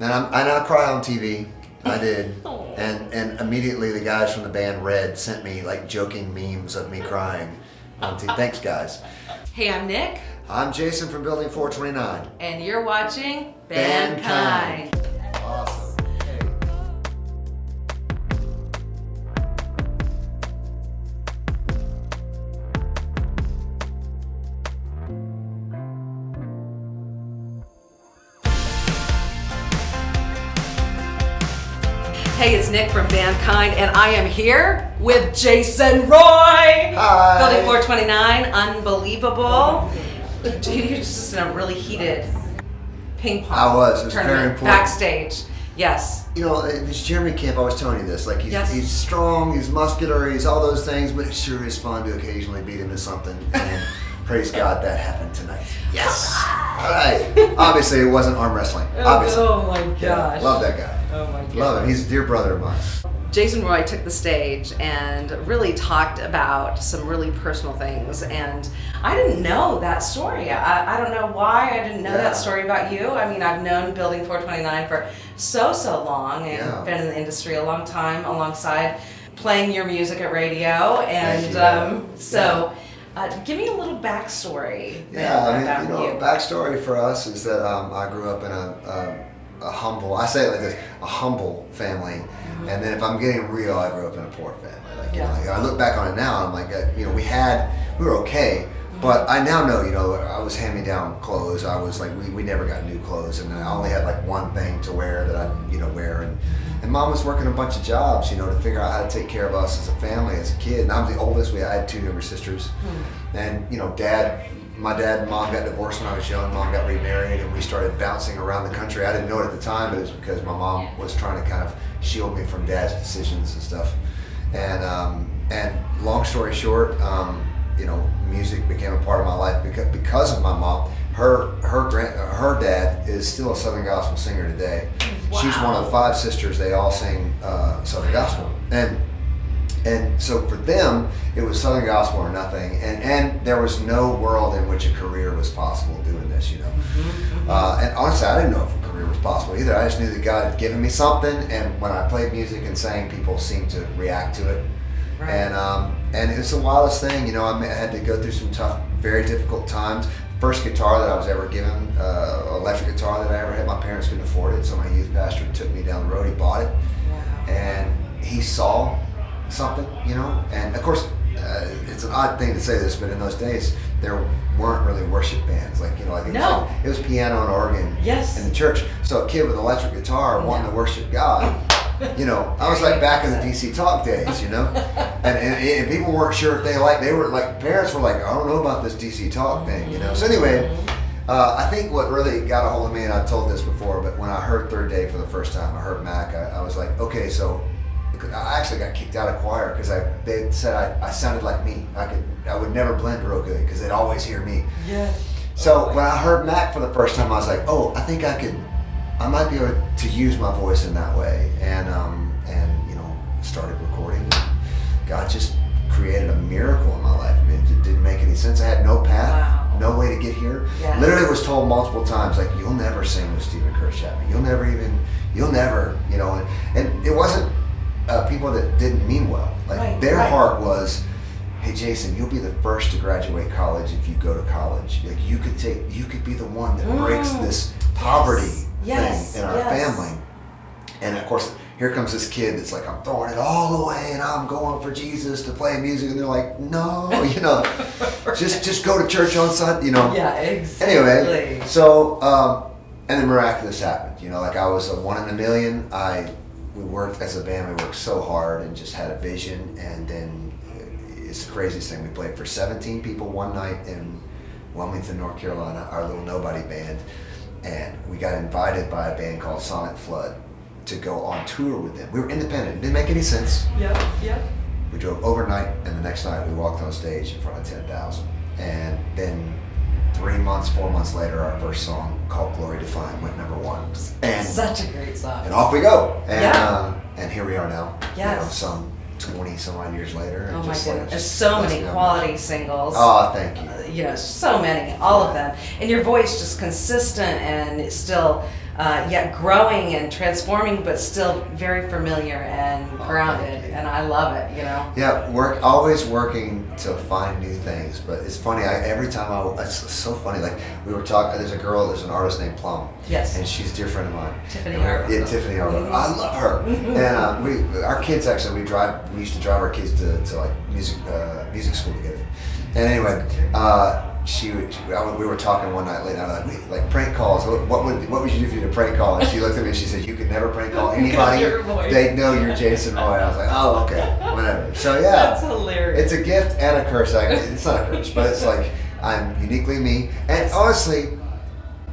And I cry on TV. I did. Aw. And immediately the guys from the band Red sent me like joking memes of me crying on TV. Thanks, guys. Hey, I'm Nick, I'm Jason from Building 429. and you're watching Bandkind. Bandkind. Awesome. Hey. Hey, it's Nick from Bandkind, and I am here with Jason Roy. Hi. Building 429, unbelievable. You're just in a really heated ping pong I was. It was tournament. very important. Backstage, yes. You know, this Jeremy camp, I was telling you this, like Yes. he's strong, he's muscular, he's all those things, but it sure is fun to occasionally beat him to something. And praise God that happened tonight. Yes. All right. Obviously, it wasn't arm wrestling. Obviously. Oh my Yeah, gosh. love that guy. Oh my gosh. Love him. He's a dear brother of mine. Jason Roy took the stage and really talked about some really personal things, and I didn't know that story. I don't know why I didn't know Yeah. that story about you. I mean, I've known Building 429 for so long and Yeah. been in the industry a long time alongside playing your music at radio, and give me a little backstory Yeah, I about mean, you know, you. backstory for us is that I grew up in a humble, I say it like this, a humble family. And then if I'm getting real, I grew up in a poor family. Like, you know, like, I look back on it now, I'm like, you know, we were okay. But I now know, you know, I was hand-me-down clothes. I was like, we never got new clothes, and I only had like one thing to wear that I, you know, wear. And Mom was working a bunch of jobs, you know, to figure out how to take care of us as a family, as a kid. And I'm the oldest. I had two younger sisters, and you know, my dad and Mom got divorced when I was young. Mom got remarried, and we started bouncing around the country. I didn't know it at the time, but it was because my mom was trying to kind of shield me from Dad's decisions and stuff. And long story short, you know, music became a part of my life because of my mom. Her dad is still a Southern gospel singer today. Wow. She's one of 5 sisters. They all sing Southern gospel, and so for them, it was Southern gospel or nothing, and there was no world in which a career was possible doing this, you know. And honestly, I didn't know if a career was possible either. I just knew that God had given me something, and when I played music and sang, people seemed to react to it. Right. And it's the wildest thing, you know. I had to go through some tough, very difficult times. First guitar that I was ever given, electric guitar that I ever had, my parents couldn't afford it, so my youth pastor took me down the road. He bought it, Wow. and he saw something, you know. And of course, it's an odd thing to say this, but in those days there weren't really worship bands, like, you know, like it was piano and organ Yes. in the church. So a kid with an electric guitar wanting to worship God, you know, I was like back in the DC Talk days, you know, and people weren't sure if parents were like, I don't know about this DC Talk thing, you know. So anyway, I think what really got a hold of me, and I've told this before, but when I heard Third Day for the first time, I heard Mac, I was like, okay, so I actually got kicked out of choir because they said I sounded like me. I would never blend real good because they'd always hear me. Yeah. So when I heard Mac for the first time, I was like, oh, I think I might be able to use my voice in that way, and you know, started recording. God just created a miracle in my life. I mean, it didn't make any sense. I had no path, Wow. no way to get here. Yes. Literally was told multiple times, like, you'll never sing with Stephen Curtis Chapman. You'll never, you know, and it wasn't people that didn't mean well. Like, Right, their right. heart was, hey Jason, you'll be the first to graduate college if you go to college. Like, you could be the one that breaks this poverty Yes. thing in our family. And of course, here comes this kid that's like, I'm throwing it all away and I'm going for Jesus to play music, and they're like, no, you know, just go to church on Sunday, you know. Yeah, exactly. Anyway, so and the miraculous happened. You know, like, I was a 1 in a million. We worked as a band. We worked so hard and just had a vision. And then it's the craziest thing. We played for 17 people one night in Wilmington, North Carolina, our little nobody band. And we got invited by a band called Sonic Flood to go on tour with them. We were independent. It didn't make any sense. Yep. We drove overnight, and the next night we walked on stage in front of 10,000. And then 4 months later, our first song called Glory Define went #1. And Such a great song. and off we go. And Yeah. And here we are now. Yes. You know, some 20 some odd years later. Oh and my just goodness. There's just so blessed many me. quality singles. Oh, thank you. You know, so many, all of them. And your voice just consistent and it's still yet growing and transforming, but still very familiar and grounded. And I love it, you know. Yeah, always working to find new things. But it's funny. Every time it's so funny. Like we were talking. There's an artist named Plum. Yes. And she's a dear friend of mine. Tiffany Arrow. Yeah, Tiffany Arrow. I love her. And our kids actually, we used to drive our kids to like music school together. And anyway, we were talking one night late. I was like, wait, like prank calls. What would you do if you did a prank call? And she looked at me and she said, you could never prank call anybody. They know you're Jason Roy. I was like, oh, okay, whatever. So yeah, that's hilarious. It's a gift and a curse. It's not a curse, but it's like I'm uniquely me. And honestly,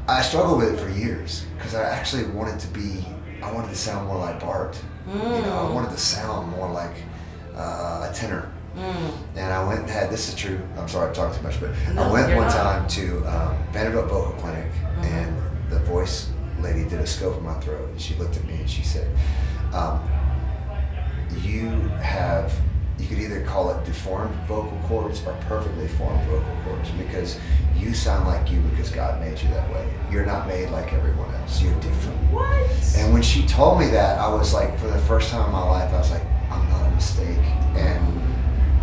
I struggled with it for years because I actually wanted to sound more like Bart. You know, I wanted to sound more like a tenor. And I went and had, this is true, I'm sorry I'm talking too much, but I went one time to Vanderbilt Vocal Clinic, and the voice lady did a scope of my throat, and she looked at me and she said, you could either call it deformed vocal cords or perfectly formed vocal cords, because you sound like you because God made you that way. You're not made like everyone else. You're different. What? And when she told me that, I was like, for the first time in my life, I was like, I'm not a mistake. And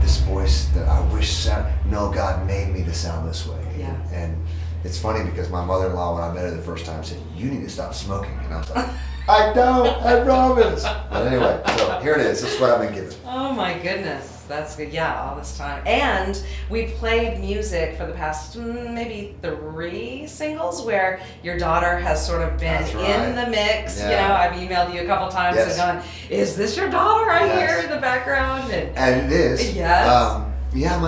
this voice that I wish God made me to sound this way. Yeah. And it's funny because my mother-in-law, when I met her the first time, said, you need to stop smoking. And I was like, I don't, I promise. But anyway, so here it is. This is what I've been given. Oh my goodness. That's good. Yeah, all this time. And we've played music for the past maybe 3 singles where your daughter has sort of been in the mix. Yeah. You know, I've emailed you a couple times and gone, is this your daughter I hear in the background? And it is. Yes. Yeah,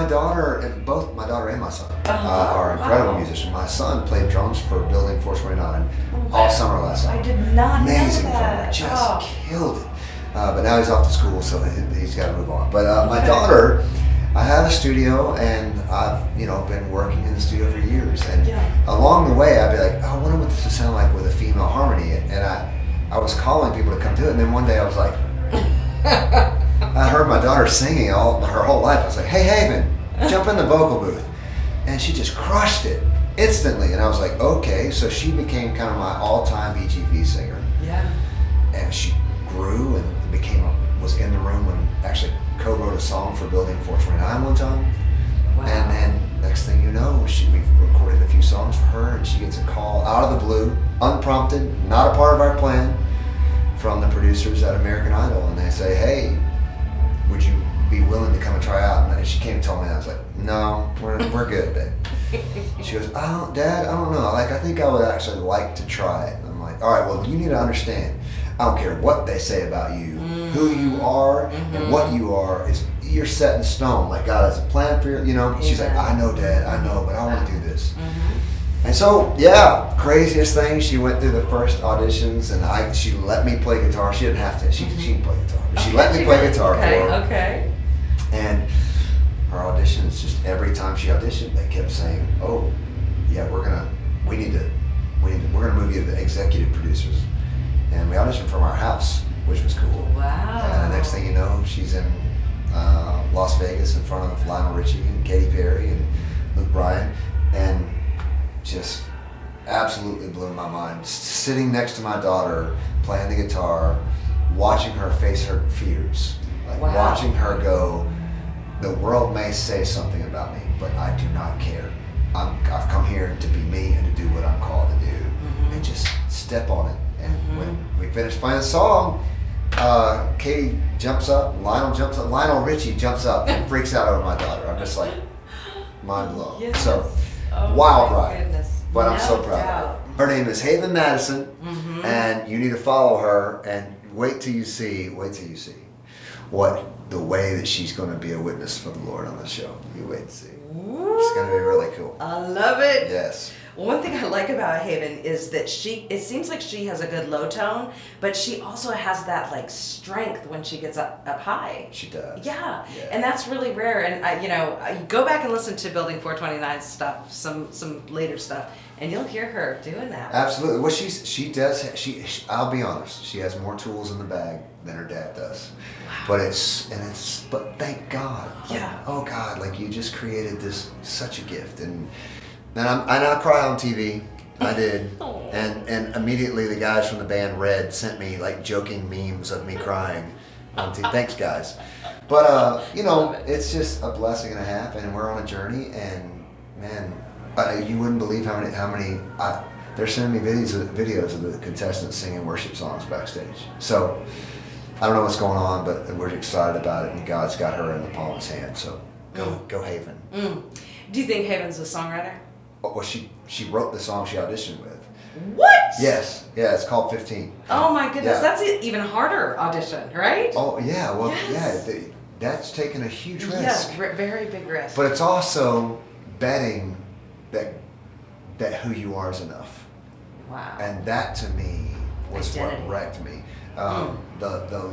both my daughter and my son are incredible musicians. My son played drums for Building 429 all summer last summer. I did not Amazing know that. drummer, just killed it. But now he's off to school, so he's got to move on. But my daughter, I have a studio, and I've been working in the studio for years. And along the way, I'd be like, I wonder what this would sound like with a female harmony. And I was calling people to come do it. And then one day I was like, I heard my daughter singing her whole life. I was like, hey, Haven, jump in the vocal booth. And she just crushed it instantly. And I was like, okay. So she became kind of my all-time BGV singer. Yeah. And she grew and was in the room when actually co-wrote a song for Building 429 one time. Wow. And then next thing you know, we recorded a few songs for her, and she gets a call out of the blue, unprompted, not a part of our plan, from the producers at American Idol, and they say, hey, would you be willing to come and try out? And she came and told me that. I was like, no, we're good, babe. She goes, Dad, I don't know. I think I would actually like to try it. And I'm like, all right, well, you need to understand, I don't care what they say about you, who you are, and what you are, you're set in stone. Like God has a plan for you, She's like, I know, Dad, I know, but I want to do this. And so, craziest thing, she went through the first auditions, and she let me play guitar. She didn't have to. She can play guitar. But she let me play guitar for her. Okay. And her auditions, just every time she auditioned, they kept saying, "Oh, yeah, we're gonna move you to the executive producers." And we auditioned from our house, which was cool. Wow. And the next thing you know, she's in Las Vegas in front of Lionel Richie and Katy Perry and Luke Bryan, and just absolutely blew my mind. Sitting next to my daughter, playing the guitar, watching her face her fears, watching her go, the world may say something about me, but I do not care. I've come here to be me and to do what I'm called to do, and just step on it. And when we finished playing the song, Katie jumps up, Lionel Richie jumps up and freaks out over my daughter. I'm just like, mind blown. Yes. So, wild ride. But I'm so proud of her. Her name is Haven Madison, and you need to follow her and wait till you see what the way that she's going to be a witness for the Lord on the show. You wait and see. It's going to be really cool. I love it. Yes. One thing I like about Haven is that it seems like she has a good low tone, but she also has that like strength when she gets up high. She does. Yeah. And that's really rare. And I go back and listen to Building 429's stuff, some later stuff, and you'll hear her doing that. Absolutely. Well, she does. I'll be honest. She has more tools in the bag than her dad does. Wow. But thank God. Yeah. Oh God, like you just created such a gift, and I cry on TV, I did. Oh. And immediately the guys from the band Red sent me like joking memes of me crying. Thanks, guys. But it's just a blessing and a half, and we're on a journey. And man, you wouldn't believe how many. They're sending me videos of the contestants singing worship songs backstage. So I don't know what's going on, but we're excited about it, and God's got her in the palm of His hand. So go Haven. Do you think Haven's a songwriter? Oh, well, she wrote the song she auditioned with. What? Yes. Yeah, it's called 15. Oh my goodness, Yeah. that's an even harder audition, right? Oh yeah, well Yes. yeah, that's taking a huge risk. Yes, very big risk. But it's also betting that who you are is enough. Wow. And that to me was Identity. what wrecked me. The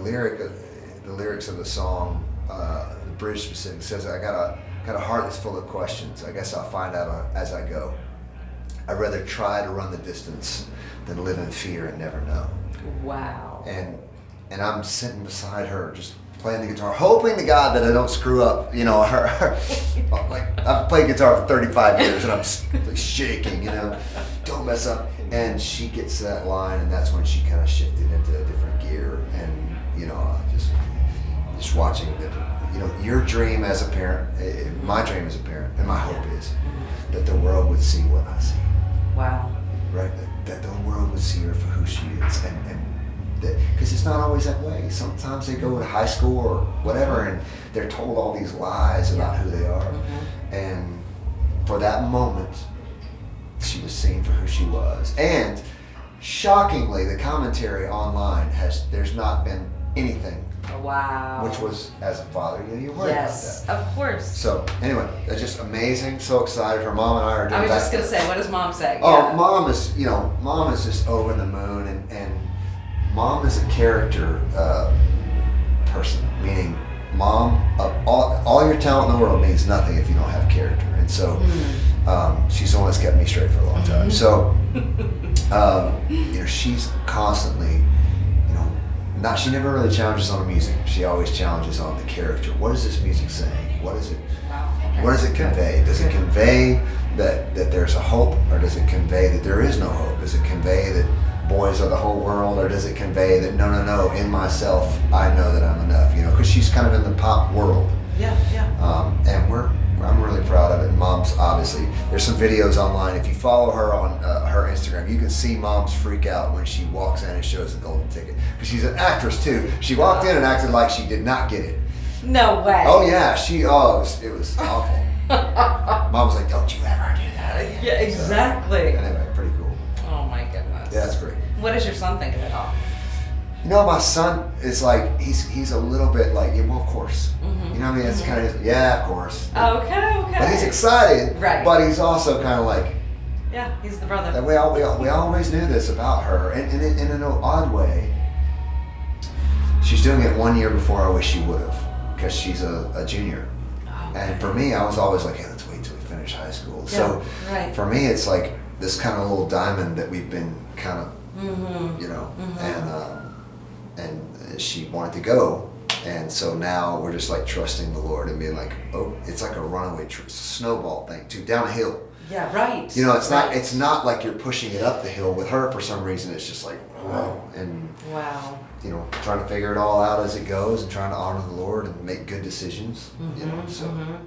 lyrics of the song, the bridge specific says, "I got a heart that's full of questions. I guess I'll find out as I go. I'd rather try to run the distance than live in fear and never know." Wow. And I'm sitting beside her, just playing the guitar, hoping to God that I don't screw up. Her like I've played guitar for 35 years, and I'm like shaking. Don't mess up. And she gets to that line, and that's when she kind of shifted into a different gear. And just watching your dream as a parent, my dream as a parent, and my hope is that the world would see what I see. Wow. Right? That the world would see her for who she is, and because it's not always that way. Sometimes they go to high school or whatever, and they're told all these lies about who they are. And for that moment, she was seen for who she was. And shockingly, the commentary online there's not been anything. Wow. Which was, as a father, you worry about that. Of course. So anyway, that's just amazing. So excited. Her mom and I are doing I was that. just gonna say, what does Mom say? Oh, Mom is just over the moon, and Mom is a character person, meaning Mom, all your talent in the world means nothing if you don't have character. And so she's the one that's kept me straight for a long time. So she's constantly, she never really challenges on the music. She always challenges on the character. What is this music saying? What is it? Wow. Okay. What does it convey? Does it convey that there's a hope, or does it convey that there is no hope? Does it convey that boys are the whole world, or does it convey that no, in myself I know that I'm enough? Because she's kind of in the pop world. Yeah. And I'm really proud of it. And Mom's obviously, there's some videos online. If you follow her on her Instagram, you can see Mom's freak out when she walks in and shows the golden ticket, because she's an actress too. She walked in and acted like she did not get it. No way. Oh yeah, it was awful. Mom was like, "Don't you ever do that again." Yeah, exactly. So, anyway, pretty cool. Oh my goodness. Yeah, that's great. What does your son think of it all? My son is like, he's a little bit like, yeah, well, of course. It's kind of, yeah, of course. Okay. But he's excited. Right. But he's also kind of like, yeah, he's the brother. that we always knew this about her, and in an odd way. She's doing it 1 year before I wish she would have, because she's a junior. Okay. And for me, I was always like, hey, let's wait till we finish high school. Yeah, So right. for me, it's like this kind of little diamond that we've been kind of, and she wanted to go. And so now we're just like trusting the Lord and being like, oh, it's like a runaway snowball thing too, down a hill. Yeah, right. It's not like you're pushing it up the hill. With her, for some reason, it's just like, whoa. And wow. Trying to figure it all out as it goes, and trying to honor the Lord and make good decisions.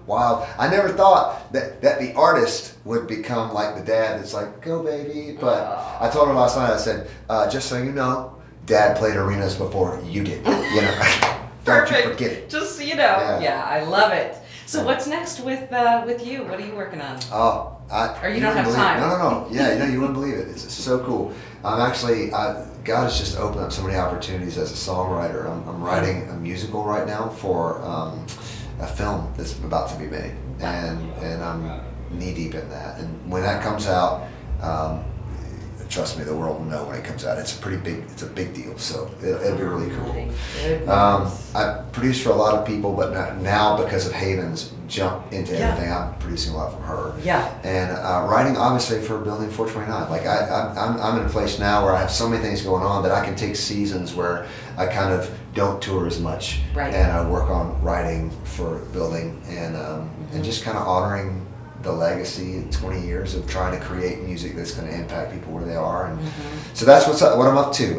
Wild. I never thought that the artist would become like the dad that's like, go baby. But I told her last night, I said, just so you know, Dad played arenas before you did. Don't you forget it. Just so you know. Yeah, I love it. So what's next with you? What are you working on? Oh, or you don't have time. No. Yeah, you wouldn't believe it. It's so cool. I'm actually, God has just opened up so many opportunities as a songwriter. I'm writing a musical right now for a film that's about to be made, and I'm knee deep in that. And when that comes out, trust me, the world will know when it comes out. It's a big deal. So it'll be really cool. I produce for a lot of people, but now because of Haven's jump into everything, I'm producing a lot from her. Yeah. And writing, obviously, for Building 429. Like I'm in a place now where I have so many things going on that I can take seasons where I kind of don't tour as much, right. And I work on writing for Building and just kind of honoring the legacy, 20 years of trying to create music that's going to impact people where they are, and so that's what I'm up to.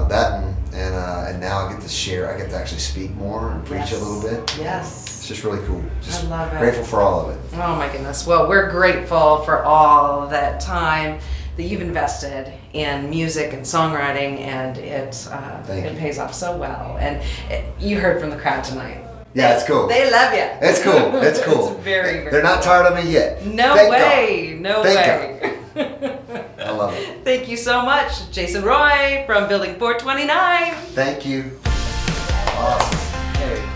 That and now I get to share. I get to actually speak more and preach a little bit. Yes. It's just really cool. Just I love it. Grateful for all of it. Oh my goodness. Well, we're grateful for all that time that you've invested in music and songwriting, and it pays off so well. And you heard from the crowd tonight. Yeah, it's cool. They love you. It's cool. It's cool. It's very, very They're not tired of me yet. No Thank way. God. No Thank way. God. I love it. Thank you so much, Jason Roy from Building 429. Thank you. Awesome. Okay.